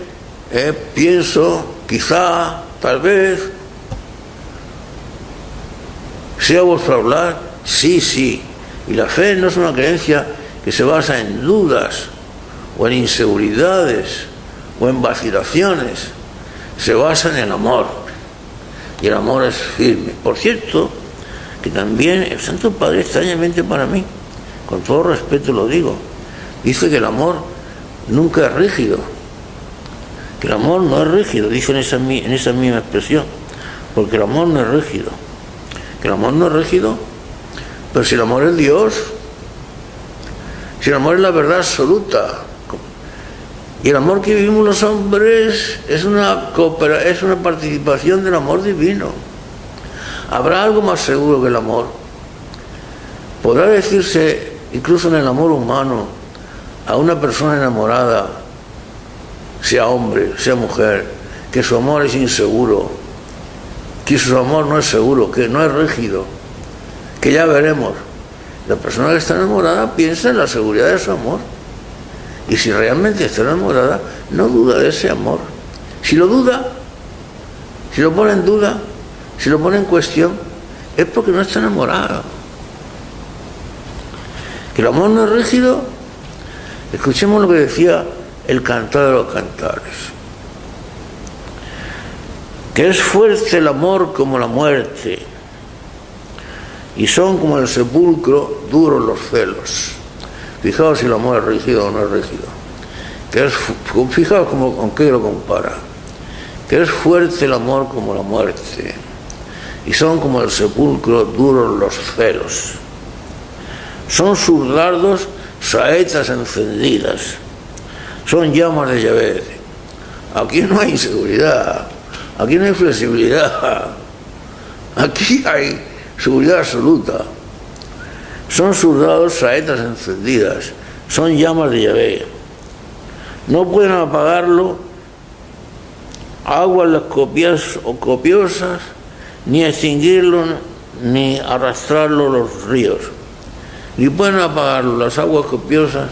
pienso, quizá, tal vez. ¿Sea vuestro hablar? Sí, sí. Y la fe no es una creencia que se basa en dudas o en inseguridades o en vacilaciones. Se basa en el amor. Y el amor es firme. Por cierto, que también el Santo Padre, extrañamente para mí, con todo respeto lo digo, dice que el amor nunca es rígido. Que el amor no es rígido, dice en esa misma expresión. Porque el amor no es rígido. Que el amor no es rígido, pero si el amor es Dios, si el amor es la verdad absoluta, y el amor que vivimos los hombres es una participación del amor divino. ¿Habrá algo más seguro que el amor? ¿Podrá decirse, incluso en el amor humano, a una persona enamorada, sea hombre, sea mujer, que su amor es inseguro, que su amor no es seguro, que no es rígido, que ya veremos? La persona que está enamorada piensa en la seguridad de su amor. Y si realmente está enamorada, no duda de ese amor. Si lo duda, si lo pone en duda, si lo pone en cuestión, es porque no está enamorada. Que el amor no es rígido. Escuchemos lo que decía el Cantar de los Cantares. Que es fuerte el amor como la muerte, y son como el sepulcro duros los celos. Fijaos si el amor es rígido o no es rígido. Fijaos con qué lo compara. Que es fuerte el amor como la muerte, y son como el sepulcro duros los celos. Son sus dardos saetas encendidas, son llamas de Yahvé. Aquí no hay inseguridad, aquí no hay flexibilidad, aquí hay seguridad absoluta. Son sus dardos saetas encendidas, son llamas de Yahvé. No pueden apagarlo aguas las copiosas, ni extinguirlo, ni arrastrarlo los ríos. Ni pueden apagarlo las aguas copiosas,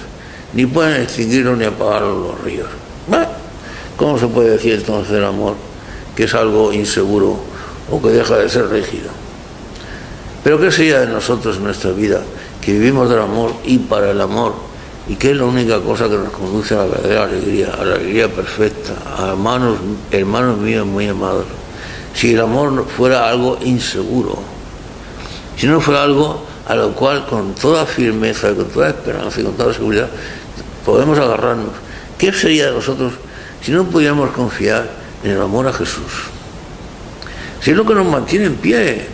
ni pueden extinguirlo ni apagarlo los ríos. ¿Cómo se puede decir entonces el amor que es algo inseguro o que deja de ser rígido? Pero ¿qué sería de nosotros en nuestra vida, que vivimos del amor y para el amor, y que es la única cosa que nos conduce a la verdadera alegría, a la alegría perfecta, a hermanos míos muy amados? Si el amor fuera algo inseguro, si no fuera algo a lo cual con toda firmeza, con toda esperanza y con toda seguridad podemos agarrarnos, ¿qué sería de nosotros si no pudiéramos confiar en el amor a Jesús? Si es lo que nos mantiene en pie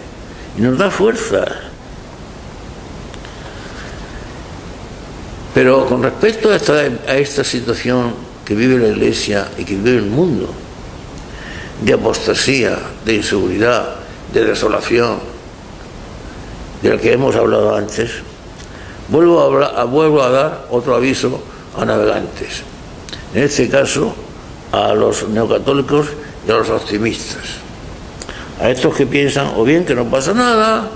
y nos da fuerza. Pero con respecto a esta situación que vive la Iglesia y que vive el mundo, de apostasía, de inseguridad, de desolación, de la que hemos hablado antes, vuelvo a dar otro aviso a navegantes, en este caso a los neocatólicos y a los optimistas, a estos que piensan o bien que no pasa nada,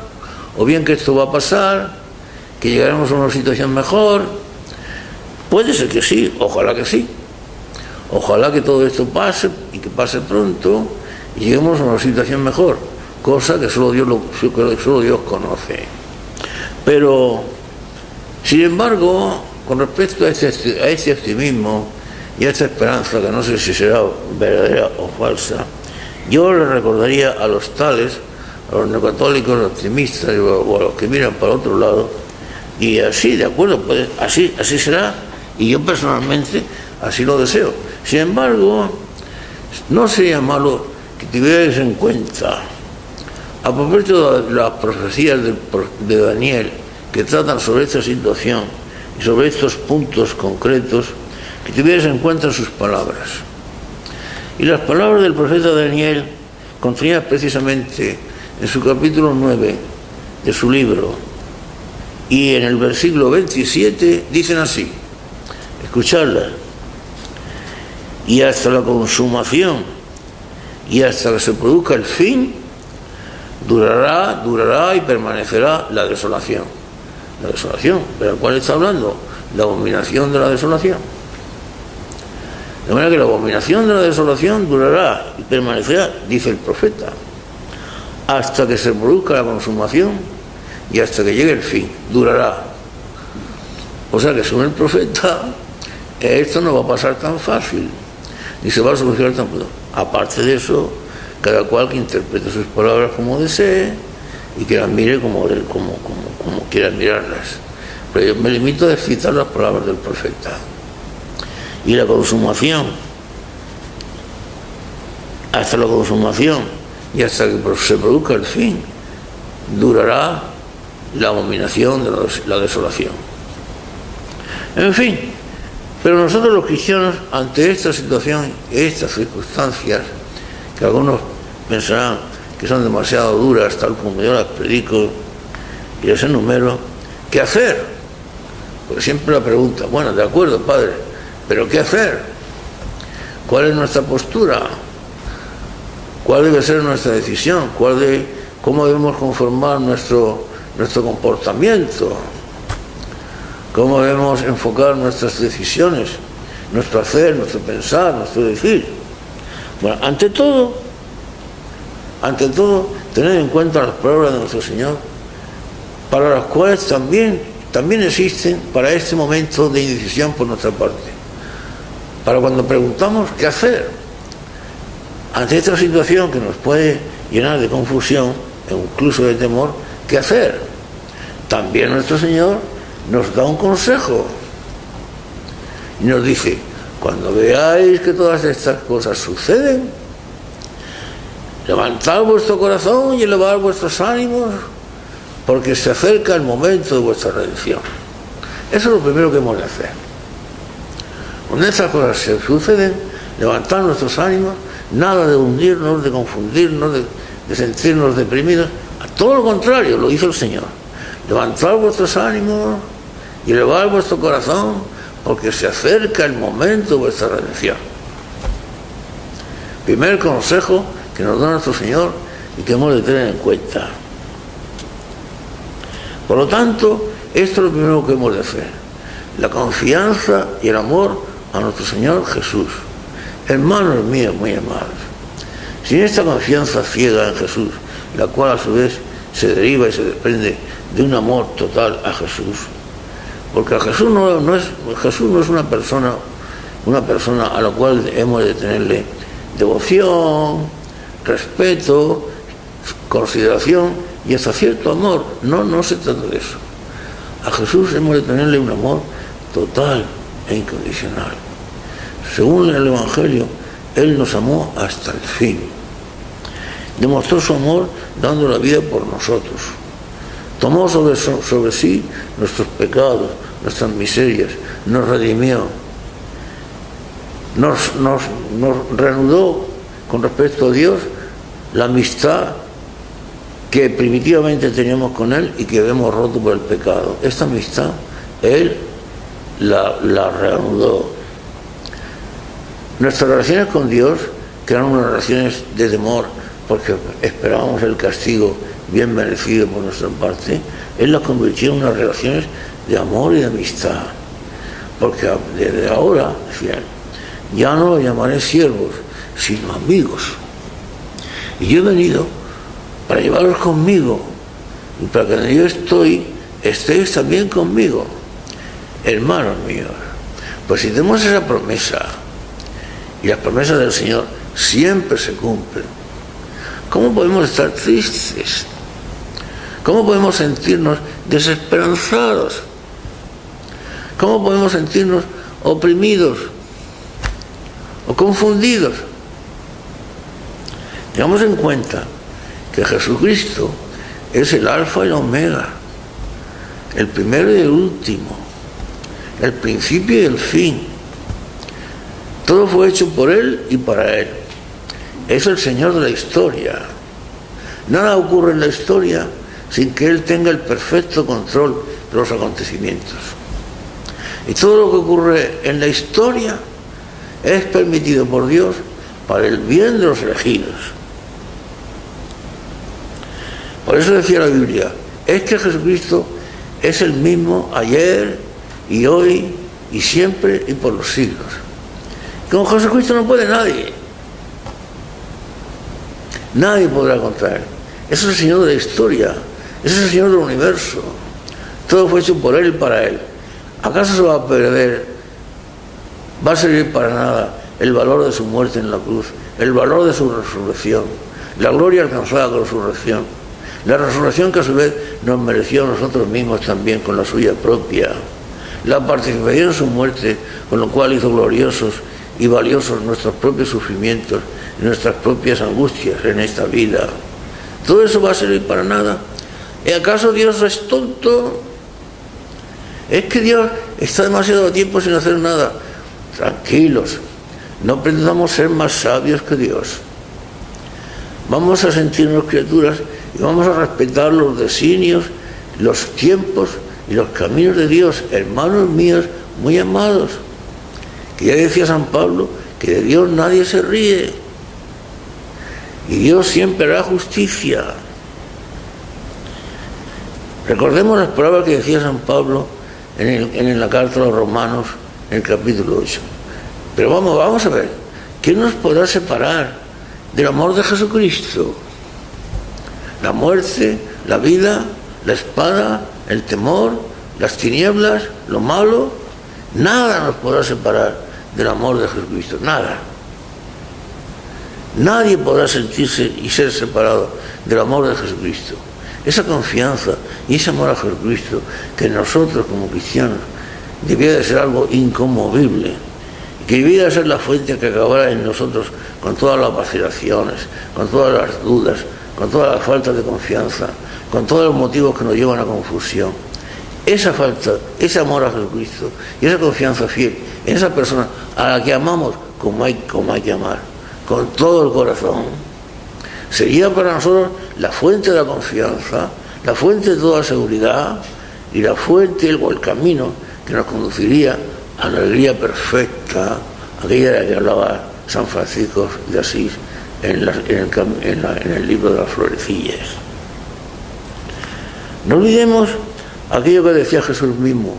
o bien que esto va a pasar, que llegaremos a una situación mejor. Puede ser que sí, ojalá que sí, ojalá que todo esto pase y que pase pronto y lleguemos a una situación mejor, cosa que solo Dios conoce. Pero, sin embargo, con respecto a este optimismo y a esta esperanza, que no sé si será verdadera o falsa, yo le recordaría a los tales, a los neocatólicos, los optimistas o a los que miran para otro lado, y así, de acuerdo, pues así será, y yo personalmente así lo deseo. Sin embargo, no sería malo que tuvierais en cuenta A propósito de las profecías de Daniel que tratan sobre esta situación y sobre estos puntos concretos, que tuvieras en cuenta sus palabras. Y las palabras del profeta Daniel, contenidas precisamente en su capítulo 9 de su libro, y en el versículo 27, dicen así, escuchadlas: y hasta la consumación, y hasta que se produzca el fin, durará y permanecerá la desolación. La desolación, ¿de la cual está hablando? La abominación de la desolación. De manera que la abominación de la desolación durará y permanecerá, dice el profeta, hasta que se produzca la consumación y hasta que llegue el fin. Durará. O sea que según el profeta, esto no va a pasar tan fácil, ni se va a solucionar tan pronto. Aparte de eso, cada cual que interprete sus palabras como desee y que las mire como quiera mirarlas. Pero yo me limito a citar las palabras del profeta. Y la consumación, hasta la consumación y hasta que se produzca el fin, durará la abominación de la desolación. En fin, pero nosotros los cristianos, ante esta situación, estas circunstancias, que algunos pensarán que son demasiado duras, tal como yo las predico y las enumero, ¿qué hacer? Porque siempre la pregunta, bueno, de acuerdo, padre, pero ¿qué hacer? ¿Cuál es nuestra postura? ¿Cuál debe ser nuestra decisión? ¿Cómo debemos conformar nuestro comportamiento? ¿Cómo debemos enfocar nuestras decisiones, nuestro hacer, nuestro pensar, nuestro decir? Bueno, ante todo, tener en cuenta las palabras de nuestro Señor, para las cuales también existen para este momento de indecisión por nuestra parte. Para cuando preguntamos qué hacer ante esta situación que nos puede llenar de confusión e incluso de temor, ¿qué hacer? También nuestro Señor nos da un consejo y nos dice: cuando veáis que todas estas cosas suceden, levantad vuestro corazón y elevad vuestros ánimos, porque se acerca el momento de vuestra redención. Eso es lo primero que hemos de hacer. Cuando estas cosas se suceden, levantar nuestros ánimos, nada de hundirnos, de confundirnos, de sentirnos deprimidos. A todo lo contrario, lo hizo el Señor. Levantad vuestros ánimos y elevad vuestro corazón, porque se acerca el momento de vuestra redención. Primer consejo que nos da nuestro Señor y que hemos de tener en cuenta. Por lo tanto, esto es lo primero que hemos de hacer: la confianza y el amor a nuestro Señor Jesús. Hermanos míos muy amados, sin esta confianza ciega en Jesús, la cual a su vez se deriva y se desprende de un amor total a Jesús, porque a Jesús no es una persona a la cual hemos de tenerle devoción, respeto, consideración y hasta cierto amor. No se trata de eso. A Jesús hemos de tenerle un amor total e incondicional. Según el Evangelio, Él nos amó hasta el fin. Demostró su amor dando la vida por nosotros. Tomó sobre sí nuestros pecados, nuestras miserias, nos redimió, nos reanudó con respecto a Dios la amistad que primitivamente teníamos con Él y que habíamos roto por el pecado. Esta amistad Él la reanudó. Nuestras relaciones con Dios, que eran unas relaciones de temor, porque esperábamos el castigo bien merecido por nuestra parte, Él las convirtió en unas relaciones de amor y de amistad. Porque desde ahora, decía Él, ya no los llamaré siervos, sino amigos. Y yo he venido para llevaros conmigo, y para que donde yo estoy, estéis también conmigo. Hermanos míos, pues si tenemos esa promesa, y las promesas del Señor siempre se cumplen, ¿cómo podemos estar tristes? ¿Cómo podemos sentirnos desesperanzados? ¿Cómo podemos sentirnos oprimidos o confundidos? Tengamos en cuenta que Jesucristo es el alfa y el omega, el primero y el último, el principio y el fin. Todo fue hecho por Él y para Él. Es el Señor de la historia. Nada ocurre en la historia sin que Él tenga el perfecto control de los acontecimientos. Y todo lo que ocurre en la historia es permitido por Dios para el bien de los elegidos. Por eso decía la Biblia, es que Jesucristo es el mismo ayer y hoy y siempre y por los siglos. Con Jesucristo no puede nadie. Nadie podrá contra Él. Es el Señor de la historia, es el Señor del universo. Todo fue hecho por Él y para Él. ¿Acaso se va a perder? ¿Va a servir para nada el valor de su muerte en la cruz, el valor de su resurrección, la gloria alcanzada con la resurrección, la resurrección que a su vez nos mereció a nosotros mismos también con la suya propia, la participación en su muerte, con lo cual hizo gloriosos y valiosos nuestros propios sufrimientos y nuestras propias angustias en esta vida? ¿Todo eso va a servir para nada? ¿Y acaso Dios es tonto? ¿Es que Dios está demasiado tiempo sin hacer nada? Tranquilos, no pretendamos ser más sabios que Dios. Vamos a sentirnos criaturas y vamos a respetar los designios, los tiempos y los caminos de Dios, hermanos míos muy amados. Que ya decía San Pablo que de Dios nadie se ríe y Dios siempre hará justicia. Recordemos las palabras que decía San Pablo en la carta a los Romanos, en el capítulo 8. Pero vamos a ver, ¿qué nos podrá separar del amor de Jesucristo? La muerte, la vida, la espada, el temor, las tinieblas, lo malo. Nada nos podrá separar del amor de Jesucristo, nada. Nadie podrá sentirse y ser separado del amor de Jesucristo. Esa confianza y ese amor a Jesucristo, que nosotros como cristianos debiera de ser algo inconmovible, que debiera de ser la fuente que acabara en nosotros con todas las vacilaciones, con todas las dudas, con toda la falta de confianza, con todos los motivos que nos llevan a confusión. Esa falta, ese amor a Jesucristo y esa confianza fiel en esa persona a la que amamos como hay que amar, con todo el corazón, sería para nosotros la fuente de la confianza, la fuente de toda seguridad y la fuente o el camino que nos conduciría a la alegría perfecta, aquella de la que hablaba San Francisco de Asís en el libro de las florecillas. No olvidemos aquello que decía Jesús mismo,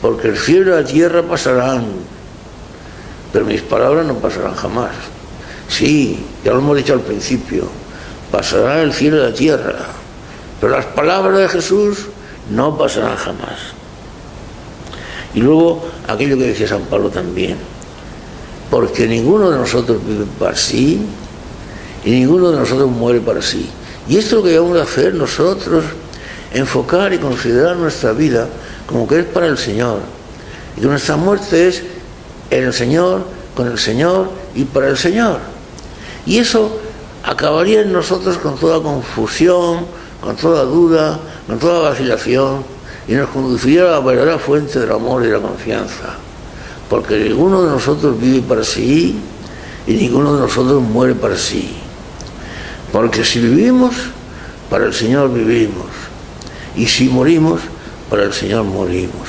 porque el cielo y la tierra pasarán, pero mis palabras no pasarán jamás. Sí, ya lo hemos dicho al principio, pasará el cielo y la tierra, pero las palabras de Jesús no pasarán jamás. Y luego aquello que decía San Pablo también, porque ninguno de nosotros vive para sí y ninguno de nosotros muere para sí. Y esto es lo que debemos hacer nosotros, enfocar y considerar nuestra vida como que es para el Señor, y que nuestra muerte es en el Señor, con el Señor y para el Señor. Y eso acabaría en nosotros con toda confusión, con toda duda, con toda vacilación, y nos conduciría a la verdadera fuente del amor y de la confianza, porque ninguno de nosotros vive para sí y ninguno de nosotros muere para sí, porque si vivimos, para el Señor vivimos, y si morimos, para el Señor morimos.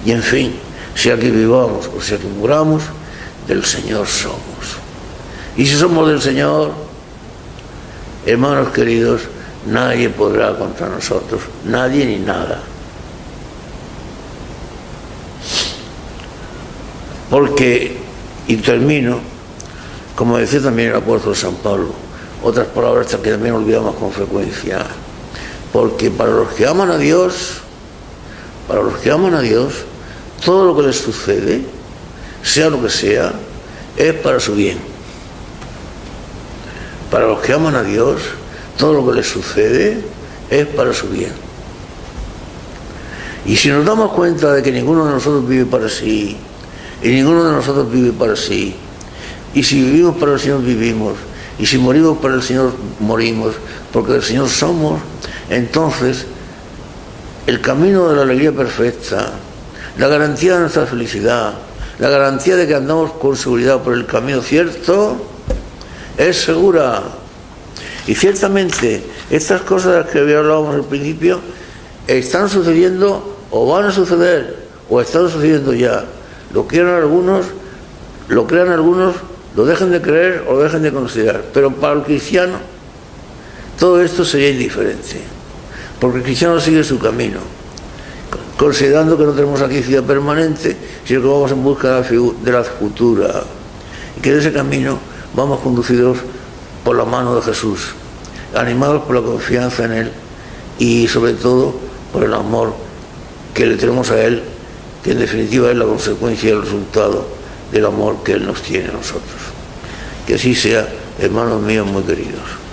Y en fin, sea que vivamos o sea que muramos, del Señor somos. Y si somos del Señor, hermanos queridos, nadie podrá contra nosotros, nadie ni nada. Porque, y termino, como decía también el apóstol San Pablo, otras palabras que también olvidamos con frecuencia, porque para los que aman a Dios, todo lo que les sucede, sea lo que sea, es para su bien. Para los que aman a Dios, todo lo que les sucede es para su bien. Y si nos damos cuenta de que ninguno de nosotros vive para sí, y ninguno de nosotros vive para sí, y si vivimos para el Señor vivimos, Y si morimos para el Señor, morimos, porque del Señor somos. Entonces, el camino de la alegría perfecta, la garantía de nuestra felicidad, la garantía de que andamos con seguridad por el camino cierto, es segura. Y ciertamente, estas cosas de las que hablábamos al principio, están sucediendo o van a suceder, o están sucediendo ya. Lo crean algunos, lo dejen de creer o lo dejen de considerar. Pero para el cristiano, todo esto sería indiferente, porque el cristiano sigue su camino, considerando que no tenemos aquí vida permanente, sino que vamos en busca de la futura, y que en ese camino vamos conducidos por la mano de Jesús, animados por la confianza en Él y sobre todo por el amor que le tenemos a Él, que en definitiva es la consecuencia y el resultado del amor que Él nos tiene a nosotros. Que así sea, hermanos míos muy queridos.